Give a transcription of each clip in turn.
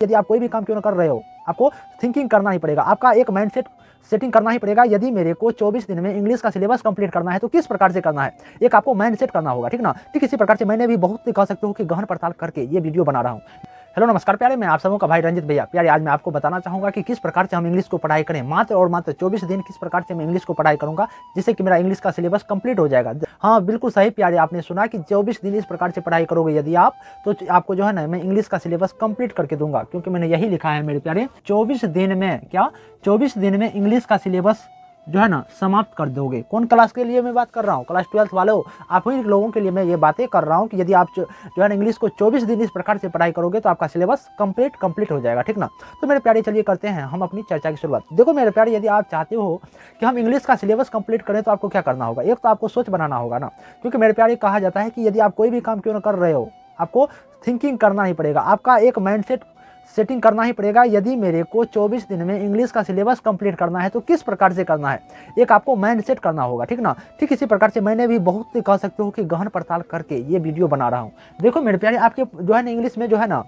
यदि आप कोई भी काम क्यों न कर रहे हो, आपको थिंकिंग करना ही पड़ेगा, आपका एक माइंडसेट सेटिंग करना ही पड़ेगा। यदि मेरे को 24 दिन में इंग्लिश का सिलेबस कंप्लीट करना है तो किस प्रकार से करना है, एक आपको माइंडसेट करना होगा, ठीक ना। ठीक इसी प्रकार से मैंने भी बहुत कह सकते हो कि गहन पड़ताल करके ये वीडियो बना रहा हूँ। हेलो नमस्कार प्यारे, मैं आप सबों का भाई रंजित भैया। प्यारे आज मैं आपको बताना चाहूँगा कि किस प्रकार से हम इंग्लिश को पढ़ाई करें। मात्र और मात्र 24 दिन किस प्रकार से मैं इंग्लिश को पढ़ाई करूँगा जिससे कि मेरा इंग्लिश का सिलेबस कंप्लीट हो जाएगा। हाँ बिल्कुल सही प्यारे, आपने सुना कि 24 दिन इस प्रकार से पढ़ाई करोगे यदि आप, तो आपको जो है ना मैं इंग्लिश का सिलेबस कंप्लीट करके दूंगा, क्योंकि मैंने यही लिखा है मेरे प्यारे। 24 दिन में क्या, 24 दिन में इंग्लिश का सिलेबस जो है ना समाप्त कर दोगे। कौन क्लास के लिए मैं बात कर रहा हूँ? क्लास 12th वालों, आप ही लोगों के लिए मैं ये बातें कर रहा हूँ कि यदि आप जो है ना इंग्लिश को 24 दिन इस प्रकार से पढ़ाई करोगे तो आपका सिलेबस कंप्लीट हो जाएगा, ठीक ना। तो मेरे प्यारे चलिए करते हैं हम अपनी चर्चा की शुरुआत। देखो मेरे प्यारे, यदि आप चाहते हो कि हम इंग्लिश का सिलेबस कंप्लीट करें तो आपको क्या करना होगा, एक तो आपको सोच बनाना होगा ना, क्योंकि मेरे प्यारे कहा जाता है कि यदि आप कोई भी काम क्यों न कर रहे हो, आपको थिंकिंग करना ही पड़ेगा, आपका एक माइंडसेट सेटिंग करना ही पड़ेगा। यदि मेरे को 24 दिन में इंग्लिश का सिलेबस कंप्लीट करना है तो किस प्रकार से करना है, एक आपको माइंड सेट करना होगा, ठीक ना। ठीक इसी प्रकार से मैंने भी बहुत कह सकते हो कि गहन पड़ताल करके ये वीडियो बना रहा हूँ। देखो मेरे प्यारे, आपके जो है ना इंग्लिश में जो है ना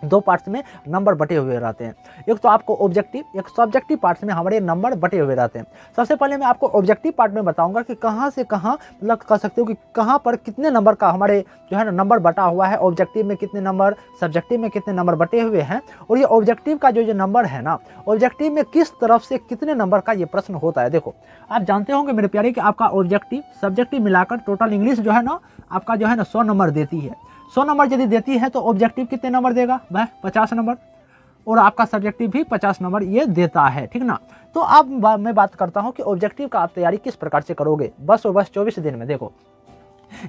दो पार्ट्स में नंबर बटे हुए रहते हैं। एक तो आपको ऑब्जेक्टिव, एक सब्जेक्टिव पार्ट्स में हमारे नंबर बटे हुए रहते हैं। सबसे पहले मैं आपको ऑब्जेक्टिव पार्ट में बताऊंगा कि कहाँ से कहाँ, मतलब कह सकते हो कि कहाँ पर कितने नंबर का हमारे जो है ना नंबर बटा हुआ है, ऑब्जेक्टिव में कितने नंबर, सब्जेक्टिव में कितने नंबर बटे हुए हैं। और ये ऑब्जेक्टिव का जो नंबर है ना, ऑब्जेक्टिव में किस तरफ से कितने नंबर का ये प्रश्न होता है। देखो आप जानते होंगे मेरे प्यारे कि आपका ऑब्जेक्टिव सब्जेक्टिव मिलाकर टोटल इंग्लिश जो है ना आपका जो है ना 100 नंबर देती है। 100 नंबर यदि देती है तो ऑब्जेक्टिव कितने नंबर देगा भाई, 50 नंबर, और आपका सब्जेक्टिव भी 50 नंबर ये देता है, ठीक ना। तो अब मैं बात करता हूँ कि ऑब्जेक्टिव का आप तैयारी किस प्रकार से करोगे, बस और बस 24 दिन में। देखो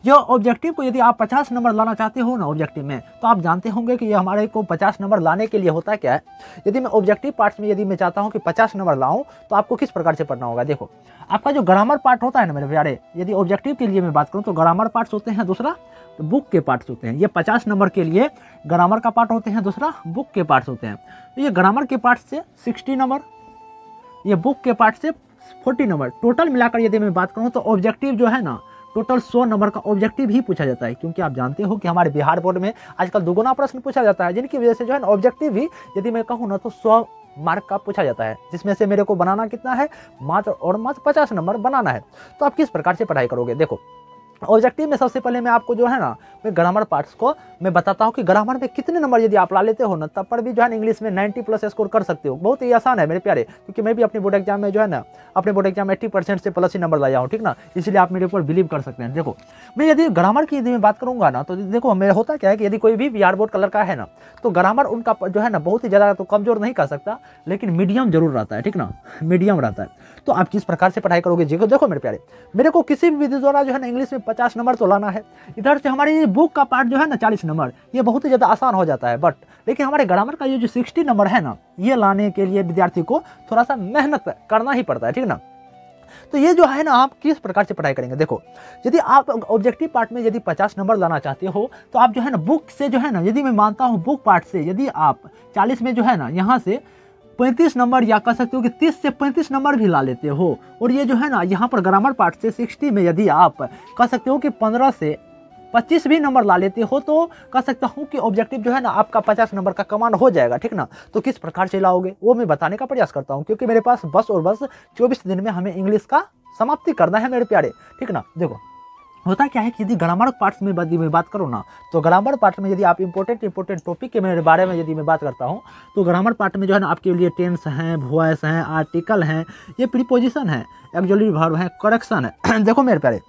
जो ऑब्जेक्टिव को यदि आप 50 नंबर लाना चाहते हो ना ऑब्जेक्टिव में, तो आप जानते होंगे कि ये हमारे को 50 नंबर लाने के लिए होता है क्या है। यदि मैं ऑब्जेक्टिव पार्ट्स में यदि मैं चाहता हूँ कि 50 नंबर लाऊं तो आपको किस प्रकार से पढ़ना होगा। देखो आपका जो ग्रामर पार्ट होता है ना मेरे प्यारे, यदि ऑब्जेक्टिव के लिए मैं बात करूँ तो ग्रामर पार्ट्स होते हैं, दूसरा तो बुक के पार्ट्स होते हैं। ये 50 नंबर के लिए ग्रामर का पार्ट होते हैं, दूसरा बुक के पार्ट्स होते हैं। तो ये ग्रामर के पार्ट से 60 नंबर, ये बुक के पार्ट से 40 नंबर, टोटल मिलाकर यदि मैं बात करूँ तो ऑब्जेक्टिव जो है ना टोटल 100 नंबर का ऑब्जेक्टिव ही पूछा जाता है। क्योंकि आप जानते हो कि हमारे बिहार बोर्ड में आजकल दुगुना प्रश्न पूछा जाता है, जिनकी वजह से जो है ना ऑब्जेक्टिव भी यदि मैं कहूँ ना तो 100 मार्क का पूछा जाता है, जिसमें से मेरे को बनाना कितना है, मात्र और मात्र 50 नंबर बनाना है। तो आप किस प्रकार से पढ़ाई करोगे। देखो ऑब्जेक्टिव में सबसे पहले मैं आपको जो है ना मैं ग्रामर पार्ट्स को मैं बताता हूँ कि ग्रामर में कितने नंबर यदि आप ला लेते हो ना तब पर भी जो है ना इंग्लिश में 90 प्लस स्कोर कर सकते हो। बहुत ही आसान है मेरे प्यारे, क्योंकि मैं भी अपने बोर्ड एग्जाम में जो है ना अपने बोर्ड एग्जाम में 80% से प्लस ही नंबर लाया हूँ, ठीक ना। इसलिए आप मेरे ऊपर बिलीव कर सकते हैं। देखो मैं यदि ग्रामर की यदि मैं बात करूँगा ना तो देखो मेरा होता क्या है कि यदि कोई भी बिहार बोर्ड कलर का है ना तो ग्रामर उनका जो है ना बहुत ही ज़्यादा तो कमजोर नहीं कर सकता, लेकिन मीडियम जरूर रहता है, ठीक ना, मीडियम रहता है। तो आप किस प्रकार से पढ़ाई करोगे। देखो मेरे प्यारे, मेरे को किसी भी विधि द्वारा जो है ना इंग्लिश में 50 नंबर तो लाना है। इधर से हमारी बुक का पार्ट जो है ना 40 नंबर, ये बहुत ही ज़्यादा आसान हो जाता है। बट लेकिन हमारे ग्रामर का ये जो 60 नंबर है ना, ये लाने के लिए विद्यार्थी को थोड़ा सा मेहनत करना ही पड़ता है, ठीक ना। तो ये जो है ना आप किस प्रकार से पढ़ाई करेंगे। देखो यदि आप ऑब्जेक्टिव पार्ट में यदि 50 नंबर लाना चाहते हो तो आप जो है ना बुक से जो है ना, यदि मैं मानता हूँ बुक पार्ट से यदि आप 40 में जो है ना यहाँ से 35 नंबर या कह सकते हो कि 30 से 35 नंबर भी ला लेते हो, और ये जो है ना यहाँ पर ग्रामर पार्ट से 60 में यदि आप कह सकते हो कि 15 से 25 भी नंबर ला लेते हो तो कह सकता हूँ कि ऑब्जेक्टिव जो है ना आपका 50 नंबर का कमांड हो जाएगा, ठीक ना। तो किस प्रकार से लाओगे वो मैं बताने का प्रयास करता हूँ, क्योंकि मेरे पास बस और बस 24 दिन में हमें इंग्लिश का समाप्ति करना है मेरे प्यारे, ठीक ना। देखो होता क्या है कि यदि ग्रामर पार्ट्स में मैं बात करूँ ना तो ग्रामर पार्ट में यदि आप इंपॉर्टेंट टॉपिक के मेरे बारे में यदि मैं बात करता हूँ तो ग्रामर पार्ट में जो है ना आपके लिए टेंस हैं, वॉइस हैं, आर्टिकल हैं, ये प्रीपोजिशन है, ऑक्सिलरी वर्ब है, करेक्शन है। देखो मेरे प्यारे,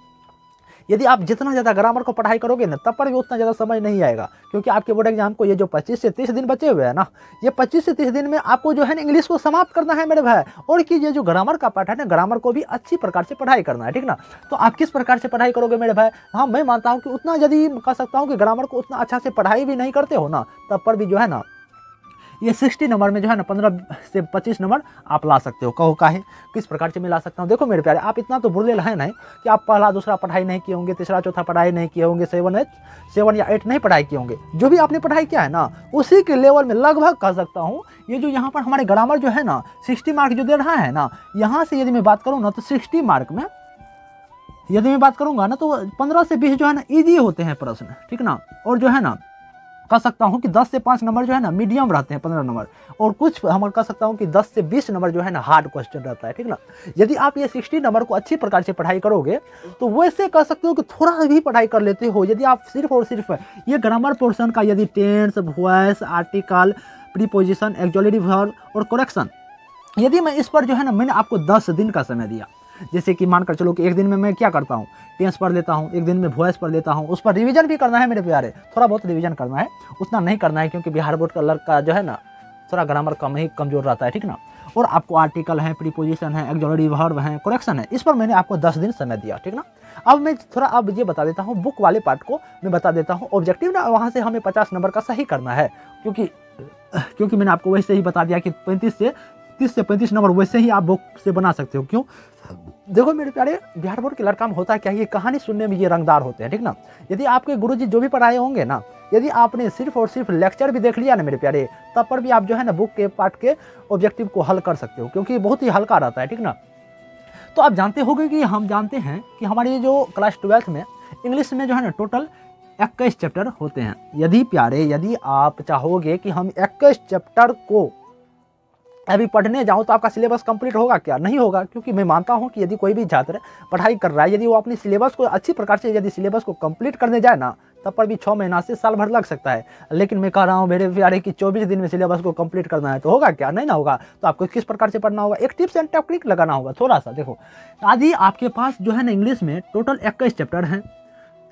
यदि आप जितना ज़्यादा ग्रामर को पढ़ाई करोगे ना तब पर भी उतना ज़्यादा समझ नहीं आएगा, क्योंकि आपके बोर्ड एग्जाम को ये जो 25 से 30 दिन बचे हुए हैं ना, ये 25 से 30 दिन में आपको जो है ना इंग्लिश को समाप्त करना है मेरे भाई। और कि ये जो ग्रामर का पार्ट है ना, ग्रामर को भी अच्छी प्रकार से पढ़ाई करना है, ठीक ना। तो आप किस प्रकार से पढ़ाई करोगे मेरे भाई। हाँ मैं मानता हूँ कि उतना यदि कह सकता हूँ कि ग्रामर को उतना अच्छा से पढ़ाई भी नहीं करते हो ना तब पर भी जो है ना ये 60 नंबर में जो है ना 15 से 25 नंबर आप ला सकते हो। कहो काहे, किस प्रकार से मैं ला सकता हूँ। देखो मेरे प्यारे, आप इतना तो बुरे है नहीं कि आप पहला दूसरा पढ़ाई नहीं किए होंगे, तीसरा चौथा पढ़ाई नहीं किए होंगे, 7 या 8 नहीं पढ़ाई किए होंगे। जो भी आपने पढ़ाई किया है ना उसी के लेवल में लगभग कह सकता हूँ ये जो यहाँ पर हमारे ग्रामर जो है ना 60 मार्क जो दे रहा है ना, यहाँ से यदि मैं बात करूँ ना तो 60 मार्क में यदि मैं बात करूँगा ना तो 15 से 20 जो है ना ईजी होते हैं प्रश्न, ठीक ना। और जो है ना कह सकता हूँ कि 10 से 5 नंबर जो है ना मीडियम रहते हैं, 15 नंबर, और कुछ हम कह सकता हूँ कि 10 से 20 नंबर जो है ना हार्ड क्वेश्चन रहता है, ठीक ना। यदि आप ये 60 नंबर को अच्छी प्रकार से पढ़ाई करोगे तो वैसे कह सकते हो कि थोड़ा भी पढ़ाई कर लेते हो। यदि आप सिर्फ और सिर्फ ये ग्रामर पोर्शन का यदि tense, voice, article, preposition, auxiliary verb और करेक्शन, यदि मैं इस पर जो है ना मैंने आपको 10 दिन का समय दिया, जैसे कि मानकर चलो कि एक दिन में मैं क्या करता हूँ, टेंस पढ़ लेता हूँ, एक दिन में वॉइस पढ़ लेता हूँ, उस पर रिवीजन भी करना है मेरे प्यारे, थोड़ा बहुत रिवीजन करना है, उतना नहीं करना है क्योंकि बिहार बोर्ड का लड़का जो है ना थोड़ा ग्रामर कम ही कमजोर रहता है, ठीक ना। और आपको आर्टिकल है, प्रीपोजिशन है, ऑक्सिलरी वर्ब है, करेक्शन है, इस पर मैंने आपको 10 दिन समय दिया, ठीक ना। अब मैं थोड़ा अब ये बता देता हूँ, बुक वाले पार्ट को मैं बता देता हूँ। ऑब्जेक्टिव ना वहाँ से हमें 50 नंबर का सही करना है, क्योंकि मैंने आपको वैसे ही बता दिया कि 30 से 35 नंबर वैसे ही आप बुक से बना सकते हो। क्यों? देखो मेरे प्यारे, बिहार बोर्ड के लड़का में होता क्या है, ये कहानी सुनने में ये रंगदार होते हैं, ठीक ना। यदि आपके गुरुजी जो भी पढ़ाए होंगे ना, यदि आपने सिर्फ और सिर्फ लेक्चर भी देख लिया ना मेरे प्यारे, तब पर भी आप जो है ना बुक के पार्ट के ऑब्जेक्टिव को हल कर सकते हो, क्योंकि बहुत ही हल्का रहता है, ठीक ना। तो आप जानते होंगे कि हम जानते हैं कि हमारी जो क्लास 12th में इंग्लिश में जो है ना टोटल 21 चैप्टर होते हैं। यदि प्यारे, यदि आप चाहोगे कि हम 21 चैप्टर को अभी पढ़ने जाऊँ तो आपका सिलेबस कंप्लीट होगा क्या? नहीं होगा, क्योंकि मैं मानता हूँ कि यदि कोई भी छात्र पढ़ाई कर रहा है, यदि वो अपनी सिलेबस को अच्छी प्रकार से यदि सिलेबस को कंप्लीट करने जाए ना, तब पर भी 6 महीना से साल भर लग सकता है। लेकिन मैं कह रहा हूँ मेरे प्यारे कि 24 दिन में सिलेबस को कंप्लीट करना है, तो होगा क्या? नहीं ना होगा। तो आपको किस प्रकार से पढ़ना होगा? एक टिप्स एंड टेक्निक लगाना होगा थोड़ा सा। देखो, यदि आपके पास जो है ना इंग्लिश में टोटल 21 चैप्टर हैं,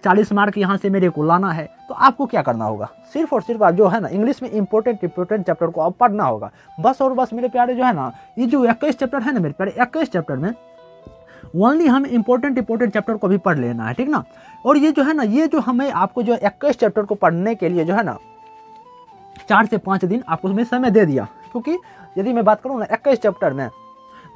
40 मार्क यहाँ से मेरे को लाना है, तो आपको क्या करना होगा? सिर्फ और सिर्फ आप जो है ना इंग्लिश में इंपॉर्टेंट चैप्टर को आप पढ़ना होगा, बस और बस मेरे प्यारे। जो है ना ये जो 21 चैप्टर है ना मेरे प्यारे, 21 चैप्टर में ओनली हम इंपॉर्टेंट चैप्टर को भी पढ़ लेना है, ठीक ना। और ये जो है ना, ये जो हमें आपको जो 21 चैप्टर को पढ़ने के लिए जो है ना 4 से 5 दिन आपको उसमें समय दे दिया, क्योंकि यदि मैं बात करूँ ना 21 चैप्टर में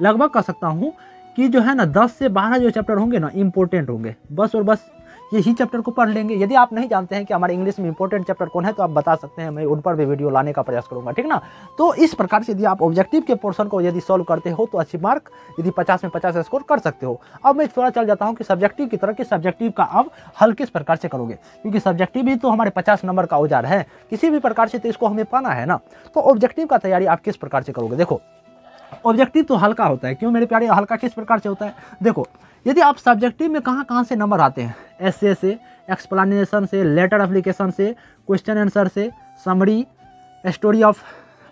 लगभग कह सकता हूँ कि जो है ना 10 से 12 जो चैप्टर होंगे ना इंपॉर्टेंट होंगे, बस और बस यही चैप्टर को पढ़ लेंगे। यदि आप नहीं जानते हैं कि हमारे इंग्लिश में इंपॉर्टेंट चैप्टर कौन है, तो आप बता सकते हैं, मैं उन पर भी वीडियो लाने का प्रयास करूंगा, ठीक ना। तो इस प्रकार से यदि आप ऑब्जेक्टिव के पोर्शन को यदि सॉल्व करते हो तो अच्छी मार्क, यदि 50 में 50 स्कोर कर सकते हो। अब मैं थोड़ा चल जाता हूँ कि सब्जेक्टिव की तरह, कि सब्जेक्टिव का अब हल किस प्रकार से करोगे, क्योंकि सब्जेक्टिव भी तो हमारे 50 नंबर का औजार है, किसी भी प्रकार से तो इसको हमें पाना है ना। तो ऑब्जेक्टिव का तैयारी आप किस प्रकार से करोगे? देखो, ऑब्जेक्टिव तो हल्का होता है। क्यों मेरे प्यारे? हल्का किस प्रकार से होता है? देखो, यदि आप सब्जेक्टिव में कहाँ से नंबर आते हैं, ऐसे से, एक्सप्लेनेशन से, लेटर एप्लीकेशन से, क्वेश्चन आंसर से, समरी, स्टोरी ऑफ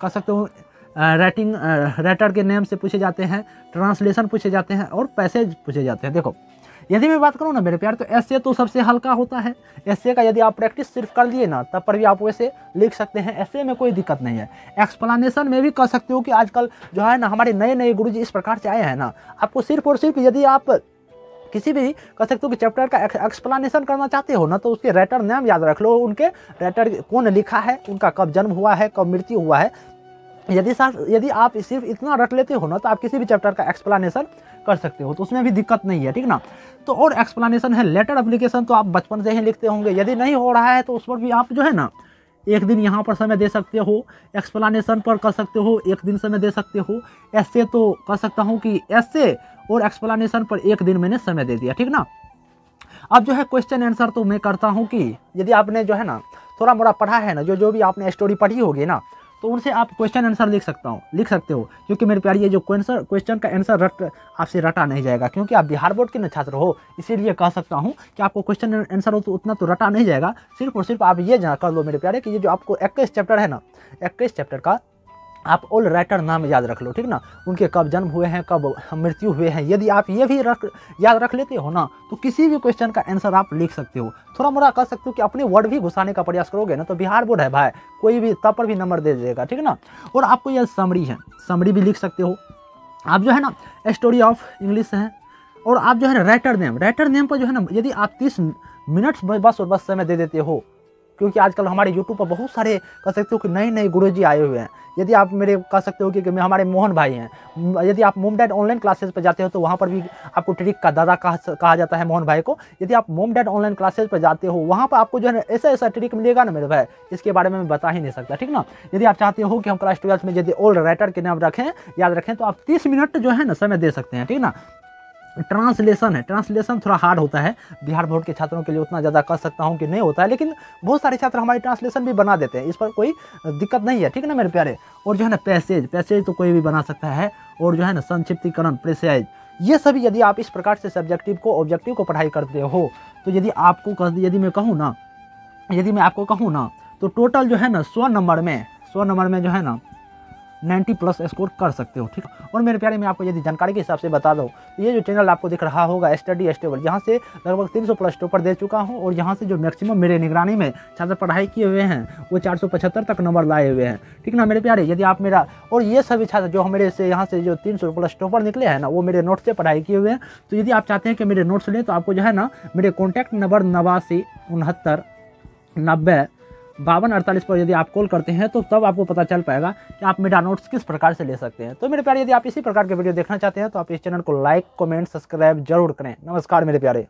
कह सकते हो, राइटिंग राइटर के नेम से पूछे जाते हैं, ट्रांसलेशन पूछे जाते हैं और पैसेज पूछे जाते हैं। देखो, यदि मैं बात करूँ ना मेरे प्यार, तो ऐसे तो सबसे हल्का होता है। ऐसे का यदि आप प्रैक्टिस सिर्फ कर लिए ना, तब पर भी आप वैसे लिख सकते हैं, ऐसे में कोई दिक्कत नहीं है। एक्सप्लेनेशन में भी कह सकते हो कि आजकल जो है ना हमारे नए नए गुरुजी इस प्रकार से आए हैं ना, आपको सिर्फ और सिर्फ यदि आप किसी भी कह सकते हो कि चैप्टर का एक्सप्लेनेशन करना चाहते हो ना, तो उसके राइटर नाम याद रख लो, उनके राइटर कौन लिखा है, उनका कब जन्म हुआ है, कब मृत्यु हुआ है। यदि आप सिर्फ इतना रख लेते हो ना, तो आप किसी भी चैप्टर का एक्सप्लेनेशन कर सकते हो, तो उसमें भी दिक्कत नहीं है, ठीक ना। तो और एक्सप्लेनेशन है, लेटर एप्लीकेशन तो आप बचपन से ही लिखते होंगे। यदि नहीं हो रहा है तो उस पर भी आप जो है ना एक दिन यहाँ पर समय दे सकते हो, एक्सप्लेनेशन पर कर सकते हो, एक दिन समय दे सकते हो। ऐसे तो कह सकता हूँ कि ऐसे और एक्सप्लेनेशन पर एक दिन मैंने समय दे दिया, ठीक ना। अब जो है क्वेश्चन आंसर तो मैं करता हूँ कि यदि आपने जो है ना थोड़ा मोड़ा पढ़ा है ना, जो भी आपने स्टोरी पढ़ी होगी ना, तो उनसे आप क्वेश्चन आंसर लिख सकते हो। क्योंकि मेरे प्यारी, ये जो क्वेश्चन का आंसर आपसे रटा नहीं जाएगा, क्योंकि आप बिहार बोर्ड के न छात्र हो, इसीलिए कह सकता हूँ कि आपको क्वेश्चन आंसर हो तो उतना तो रटा नहीं जाएगा। सिर्फ और सिर्फ आप ये कर लो मेरे प्यारे कि ये जो आपको 21 चैप्टर है ना, 21 चैप्टर का आप ऑल राइटर नाम याद रख लो, ठीक ना। उनके कब जन्म हुए हैं, कब मृत्यु हुए हैं। यदि आप ये भी याद रख लेते हो ना, तो किसी भी क्वेश्चन का आंसर आप लिख सकते हो। थोड़ा मोड़ा कह सकते हो कि अपने वर्ड भी घुसाने का प्रयास करोगे ना, तो बिहार बोर्ड है भाई, कोई भी तब पर भी नंबर दे देगा, ठीक ना। और आपको यह समरी भी लिख सकते हो। आप जो है ना स्टोरी ऑफ इंग्लिश है, और आप जो है ना राइटर नेम पर जो है ना, यदि आप 30 मिनट बस और बस समय दे देते हो, क्योंकि आजकल हमारे यूट्यूब पर बहुत सारे कह सकते हो कि नए नए गुरुजी आए हुए हैं। यदि आप मेरे कह सकते हो कि हमारे मोहन भाई हैं, यदि आप मोम डैड ऑनलाइन क्लासेस पर जाते हो तो वहाँ पर भी आपको ट्रिक का दादा कहा जाता है मोहन भाई को। यदि आप मोम डैड ऑनलाइन क्लासेस पर जाते हो, वहाँ पर आपको जो है ना ऐसा ट्रिक मिलेगा ना मेरे भाई, इसके बारे में मैं बता ही नहीं सकता, ठीक ना। यदि आप चाहते हो कि हम क्लास 12 में यदि ऑल राइटर के नाम याद रखें, तो आप 30 मिनट जो है ना समय दे सकते हैं, ठीक ना। ट्रांसलेशन है, ट्रांसलेशन थोड़ा हार्ड होता है। बिहार बोर्ड के छात्रों के लिए उतना ज़्यादा कह सकता हूँ कि नहीं होता है, लेकिन बहुत सारे छात्र हमारे ट्रांसलेशन भी बना देते हैं, इस पर कोई दिक्कत नहीं है, ठीक है ना मेरे प्यारे। और जो है ना पैसेज, पैसेज तो कोई भी बना सकता है। और जो है ना संक्षिप्तीकरण, प्रेसाइज, ये सभी यदि आप इस प्रकार से सब्जेक्टिव को ऑब्जेक्टिव को पढ़ाई करते हो तो यदि आपको यदि मैं कहूँ ना, यदि मैं आपको कहूँ ना तो टोटल जो है ना 100 नंबर में जो है ना 90+ स्कोर कर सकते हो, ठीक है। और मेरे प्यारे मैं आपको यदि जानकारी के हिसाब से बता दूं तो ये जो चैनल आपको दिख रहा होगा स्टडी स्टेबल, यहाँ से लगभग 300+ टॉपर दे चुका हूँ। और यहाँ से जो मैक्सिमम मेरे निगरानी में छात्र पढ़ाई किए हुए हैं वो 475 तक नंबर लाए हुए हैं, ठीक ना मेरे प्यारे। यदि आप मेरा, और ये सभी छात्र जो मेरे से यहाँ से जो 300+ टॉपर निकले हैं ना वो मेरे नोट्स से पढ़ाई किए हुए हैं। तो यदि आप चाहते हैं कि मेरे नोट्स लें तो आपको जो है ना मेरे कॉन्टैक्ट नंबर 89 69 90 52 48 पर यदि आप कॉल करते हैं तो तब आपको पता चल पाएगा कि आप मेरा नोट्स किस प्रकार से ले सकते हैं। तो मेरे प्यारे यदि आप इसी प्रकार के वीडियो देखना चाहते हैं तो आप इस चैनल को लाइक, कमेंट, सब्सक्राइब जरूर करें। नमस्कार मेरे प्यारे।